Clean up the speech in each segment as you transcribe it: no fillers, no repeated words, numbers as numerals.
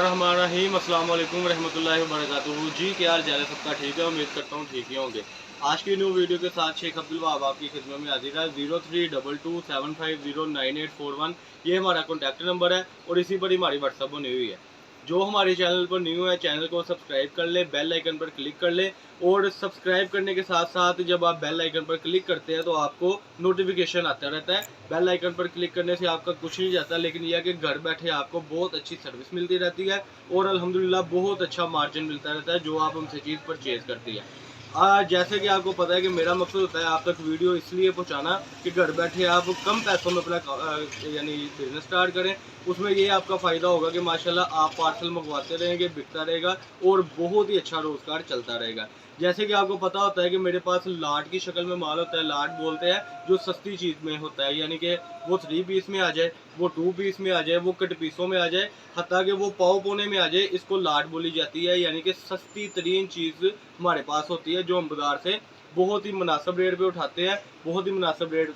हमारा ही अस्सलाम वालेकुम रहमतुल्लाहि व बरकातुहू। जी क्या हाल चाल है सबका? ठीक है, उम्मीद करता हूँ ठीक ही होंगे। आज की न्यू वीडियो के साथ शेख अब्दुल वहाब आपकी खिदमत में हाजिर है। 032275098841 ये हमारा कॉन्टैक्ट नंबर है और इसी पर ही हमारी व्हाट्सअप बनी हुई है। जो हमारे चैनल पर न्यू है, चैनल को सब्सक्राइब कर ले, बेल आइकन पर क्लिक कर ले। और सब्सक्राइब करने के साथ साथ जब आप बेल आइकन पर क्लिक करते हैं तो आपको नोटिफिकेशन आता रहता है। बेल आइकन पर क्लिक करने से आपका कुछ नहीं जाता, लेकिन यह कि घर बैठे आपको बहुत अच्छी सर्विस मिलती रहती है और अल्हम्दुलिल्लाह बहुत अच्छा मार्जिन मिलता रहता है जो आप हमसे चीज़ परचेज़ करती है। जैसे कि आपको पता है कि मेरा मकसद होता है आप तक वीडियो इसलिए पहुंचाना कि घर बैठे आप कम पैसों में अपना यानी बिजनेस स्टार्ट करें। उसमें ये आपका फ़ायदा होगा कि माशाल्लाह आप पार्सल मंगवाते रहेंगे, बिकता रहेगा और बहुत ही अच्छा रोज़गार चलता रहेगा। जैसे कि आपको पता होता है कि मेरे पास लाट की शक्ल में माल होता है, लाट बोलते हैं जो सस्ती चीज़ में होता है, यानी कि वो 3 पीस में आ जाए, वो 2 पीस में आ जाए, वो कट पीसों में आ जाए, हत्ता कि वो पाव पौने में आ जाए, इसको लाट बोली जाती है। यानी कि सस्ती तरीन चीज़ हमारे पास होती है जो हम बाज़ार से बहुत ही मुनासिब रेट पे उठाते हैं, बहुत ही मुनासिब रेट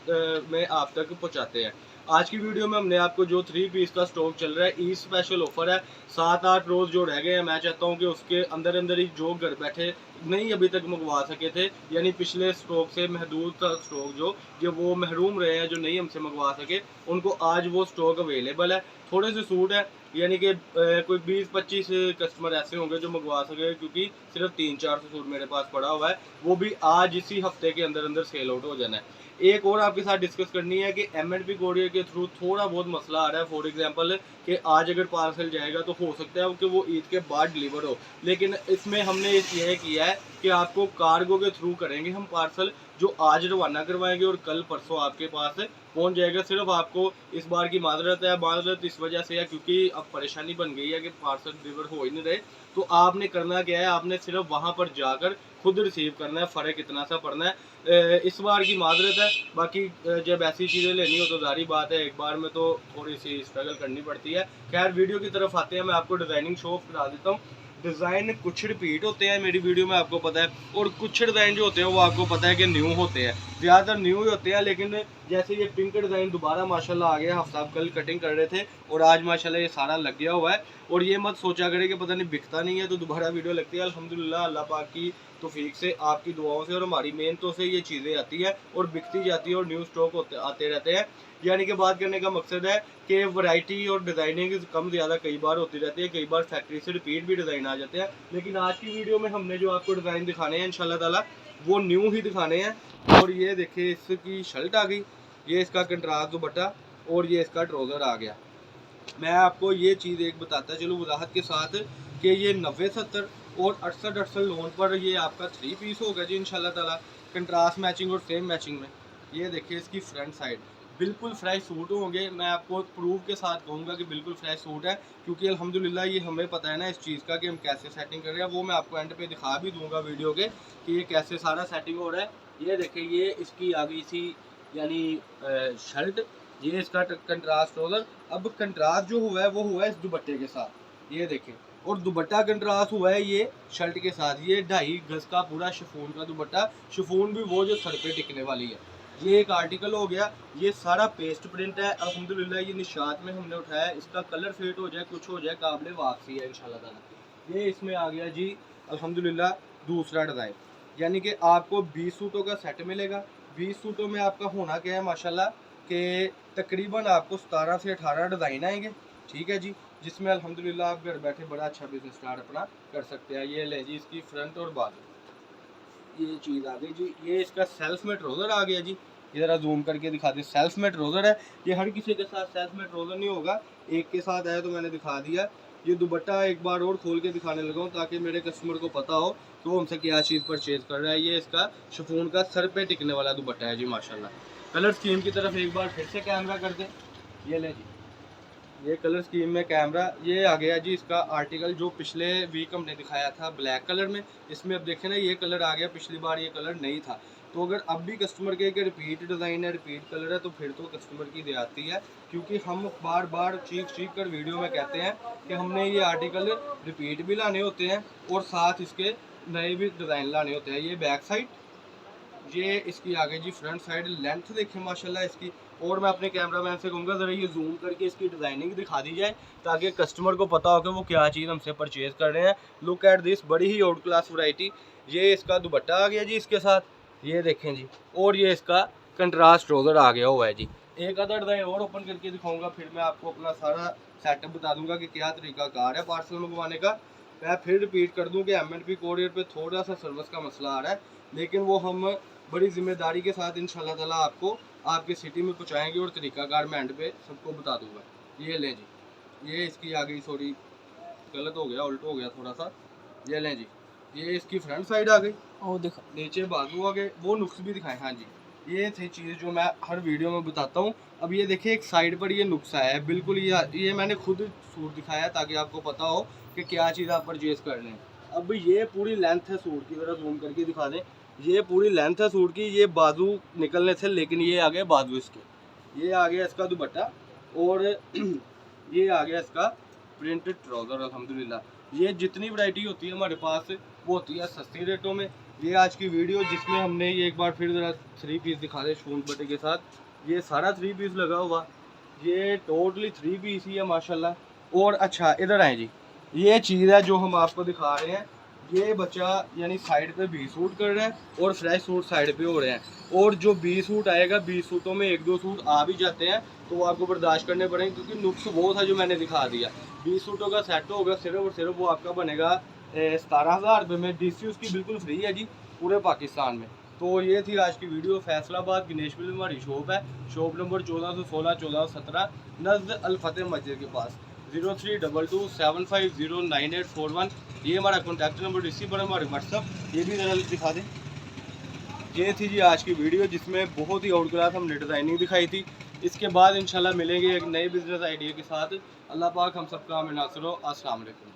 में आप तक पहुँचाते हैं। आज की वीडियो में हमने आपको जो 3 पीस का स्टॉक चल रहा है, ईद स्पेशल ऑफर है। 7-8 रोज़ जो रह गए हैं, मैं चाहता हूँ कि उसके अंदर अंदर ही जो घर बैठे नहीं अभी तक मंगवा सके थे, यानी पिछले स्टॉक से महदूद का स्टॉक जो वो महरूम रहे हैं, जो नहीं हमसे मंगवा सके, उनको आज वो स्टॉक अवेलेबल है। थोड़े से सूट है, यानी कि कोई 20-25 कस्टमर ऐसे होंगे जो मंगवा सके, क्योंकि सिर्फ 300-400 सूट मेरे पास पड़ा हुआ है, वो भी आज इसी हफ्ते के अंदर अंदर सेल आउट हो जाना है। एक और आपके साथ डिस्कस करनी है कि M&P कोरियर के थ्रू थोड़ा बहुत मसला आ रहा है। फॉर एग्जांपल कि आज अगर पार्सल जाएगा तो हो सकता है कि वो ईद के बाद डिलीवर हो, लेकिन इसमें हमने यह किया है कि आपको कार्गो के थ्रू करेंगे हम पार्सल, जो आज रवाना करवाएंगे और कल परसों आपके पास पहुंच जाएगा। सिर्फ आपको इस बार की माजरत इस वजह से है क्योंकि अब परेशानी बन गई है कि पार्सल डिलीवर हो ही नहीं रहे। तो आपने करना क्या है, आपने सिर्फ वहां पर जाकर खुद रिसीव करना है। फ़र्क इतना सा पड़ना है, इस बार की माजरत है। बाकी जब ऐसी चीज़ें लेनी हो तो जारी बात है, एक बार में तो थोड़ी सी स्ट्रगल करनी पड़ती है। खैर वीडियो की तरफ आते हैं, मैं आपको डिज़ाइनिंग शो ऑफ करा देता हूँ। डिज़ाइन कुछ रिपीट होते हैं मेरी वीडियो में, आपको पता है, और कुछ डिज़ाइन जो होते हैं वो आपको पता है कि न्यू होते हैं। ज़्यादातर न्यू ही होते हैं, लेकिन जैसे ये पिंक डिज़ाइन दोबारा माशाल्लाह आ गया। हफ्ता कल कटिंग कर रहे थे और आज माशाल्लाह ये सारा लग गया हुआ है। और ये मत सोचा करे कि पता नहीं बिकता नहीं है तो दोबारा वीडियो लगती है। अल्हम्दुलिल्लाह अल्लाह पाक की तौफीक से, आपकी दुआओं से और हमारी मेहनतों से ये चीज़ें आती है और बिकती जाती है और न्यू स्टॉक होते आते रहते हैं। यानी कि बात करने का मकसद है कि वैरायटी और डिज़ाइनिंग कम ज़्यादा कई बार होती रहती है, कई बार फैक्ट्री से रिपीट भी डिज़ाइन आ जाते हैं। लेकिन आज की वीडियो में हमने जो आपको डिज़ाइन दिखाने हैं इंशाल्लाह ताला वो न्यू ही दिखाने हैं। और ये देखिए इसकी शर्ट आ गई, ये इसका कंट्रास्ट दुपट्टा और ये इसका ट्राउज़र आ गया। मैं आपको ये चीज़ एक बताता चलूँ वजाहत के साथ कि ये 90-70 और 68-68 लोन पर ये आपका 3 पीस होगा जी इंशाल्लाह ताला, कंट्रास्ट मैचिंग और सेम मैचिंग में। ये देखिए इसकी फ्रंट साइड बिल्कुल फ्रेश सूट होंगे। मैं आपको प्रूफ के साथ कहूँगा कि बिल्कुल फ्रेश सूट है, क्योंकि अल्हम्दुलिल्लाह ये हमें पता है ना इस चीज़ का कि हम कैसे सेटिंग कर रहे हैं। वो मैं आपको एंड पे दिखा भी दूँगा वीडियो के कि ये कैसे सारा सेटिंग हो रहा है। ये देखिए ये इसकी आ गई थी यानी शर्ट, ये इसका कंट्रास्ट होगा। अब कंट्रास्ट जो हुआ है वो हुआ है इस दुपट्टे के साथ, ये देखें, और दुपट्टा कंट्रास्ट हुआ है ये शर्ट के साथ। ये 2.5 गज का पूरा शिफॉन का दुपट्टा, शिफॉन भी वो जो सर पे टिकने वाली है। ये एक आर्टिकल हो गया। ये सारा पेस्ट प्रिंट है अल्हम्दुलिल्लाह, ये निशात में हमने उठाया है। इसका कलर फेड हो जाए कुछ हो जाए काबिले वापसी है इंशाल्लाह ताला। ये इसमें आ गया जी अल्हम्दुलिल्लाह दूसरा डिज़ाइन, यानी कि आपको 20 सूटों का सेट मिलेगा। 20 सूटों में आपका होना क्या है माशाल्लाह कि तकरीबन आपको 17 से 18 डिज़ाइन आएंगे, ठीक है जी, जिसमें अल्हम्दुलिल्लाह आप घर बैठे बड़ा अच्छा बिजनेस स्टार्ट अपना कर सकते हैं। ये ले जी इसकी फ्रंट और बाजू, ये चीज़ आ गई जी। ये इसका सेल्फ में ट्राउज़र आ गया जी, ये ज़रा जूम करके दिखा दी। सेल्फ में ट्राउज़र है, ये हर किसी के साथ सेल्फ में ट्राउज़र नहीं होगा, एक के साथ आया तो मैंने दिखा दिया। ये दुपट्टा एक बार और खोल के दिखाने लगा हूँ ताकि मेरे कस्टमर को पता हो कि वो हमसे क्या चीज़ परचेज़ कर रहा है। ये इसका शिफॉन का सर पे टिकने वाला दुपट्टा है जी माशाल्लाह। कलर स्कीम की तरफ एक बार फिर से कैमरा कर दें, ये ले जी, ये कलर स्कीम में कैमरा। ये आ गया जी इसका आर्टिकल जो पिछले वीक हमने दिखाया था ब्लैक कलर में। इसमें अब देखें ना ये कलर आ गया, पिछली बार ये कलर नहीं था। तो अगर अब भी कस्टमर के रिपीट डिज़ाइन है, रिपीट कलर है, तो फिर तो कस्टमर की दयाती है, क्योंकि हम बार बार चीख कर वीडियो में कहते हैं कि हमने ये आर्टिकल रिपीट भी लाने होते हैं और साथ इसके नए भी डिज़ाइन लाने होते हैं। ये बैक साइड, ये इसकी आगे जी फ्रंट साइड लेंथ देखें माशाल्लाह इसकी। और मैं अपने कैमरामैन से कहूँगा ज़रा ये जूम करके इसकी डिज़ाइनिंग दिखा दी जाए ताकि कस्टमर को पता हो कि वो क्या चीज़ हमसे परचेज़ कर रहे हैं। लुक एट दिस, बड़ी ही आउट क्लास वैरायटी। ये इसका दुपट्टा आ गया जी इसके साथ, ये देखें जी। और ये इसका कंट्रास्ट ट्राउज़र आ गया हुआ है जी। एक आधा डिज़ाइन और ओपन करके दिखाऊंगा, फिर मैं आपको अपना सारा सेटअप बता दूंगा कि क्या तरीका कार है पार्सल मंगवाने का। मैं फिर रिपीट कर दूं कि एम&पी कोरियर पे थोड़ा सा सर्विस का मसला आ रहा है, लेकिन वो हम बड़ी जिम्मेदारी के साथ इंशाल्लाह ताला आपको आपकी सिटी में पहुँचाएँगे और तरीकाकार मैं एंड पे सबको बता दूंगा। ये लें जी, ये इसकी आ गई, सॉरी गलत हो गया, उल्ट हो गया थोड़ा सा। ये लें जी, ये इसकी फ्रंट साइड आ गई और देखो नीचे बाजू आ गए। वो नुक्स भी दिखाएं। हाँ जी, ये थी चीज़ जो मैं हर वीडियो में बताता हूँ। अब ये देखिए एक साइड पर ये नुक्स आया है बिल्कुल, ये मैंने खुद सूट दिखाया ताकि आपको पता हो कि क्या चीज़ आप परचेज़ कर रहे हैं। अब ये पूरी लेंथ है सूट की, ज़रा जूम करके दिखा दें। ये पूरी लेंथ है सूट की, ये बाजू निकलने थे लेकिन ये आ गए बाजू इसके। ये आ गया इसका दुपट्टा और ये आ गया इसका प्रिंटेड ट्राउज़र। अल्हम्दुलिल्लाह ये जितनी वैरायटी होती है हमारे पास वो होती है सस्ती रेटों में। ये आज की वीडियो जिसमें हमने ये एक बार फिर ज़रा 3 पीस दिखा दे शून बटे के साथ। ये सारा 3 पीस लगा हुआ, ये टोटली 3 पीस ही है माशाल्लाह। और अच्छा इधर आए जी, ये चीज़ है जो हम आपको दिखा रहे हैं। ये बच्चा यानी साइड पे 20 सूट कर रहा है और फ्रेश सूट साइड पे हो रहे हैं। और जो 20 सूट आएगा, 20 सूटों में 1-2 सूट आ भी जाते हैं तो वो आपको बर्दाश्त करने पड़ेंगे, क्योंकि नुक्स वो था जो मैंने दिखा दिया। 20 सूटों का सेट होगा सिर्फ और सिर्फ वो आपका बनेगा 17,000 रुपये में। DC उसकी बिल्कुल फ्री है जी पूरे पाकिस्तान में। तो ये थी आज की वीडियो। फैसलाबाद गणेश में हमारी शॉप है, शॉप नंबर 1416 1417 नज़द अल-फतेह मस्जिद के पास। 032275098141 ये हमारा कॉन्टैक्ट नंबर, रिसीव पर हमारे व्हाट्सअप। ये भी ज़रा दिखा दें। ये थी जी आज की वीडियो जिसमें बहुत ही आउट क्लास हमने डिज़ाइनिंग दिखाई थी। इसके बाद इंशाल्लाह मिलेंगे एक नए बिज़नेस आइडिया के साथ। अल्लाह पाक हम सबका हमें नासिर हो। अस्सलाम वालेकुम।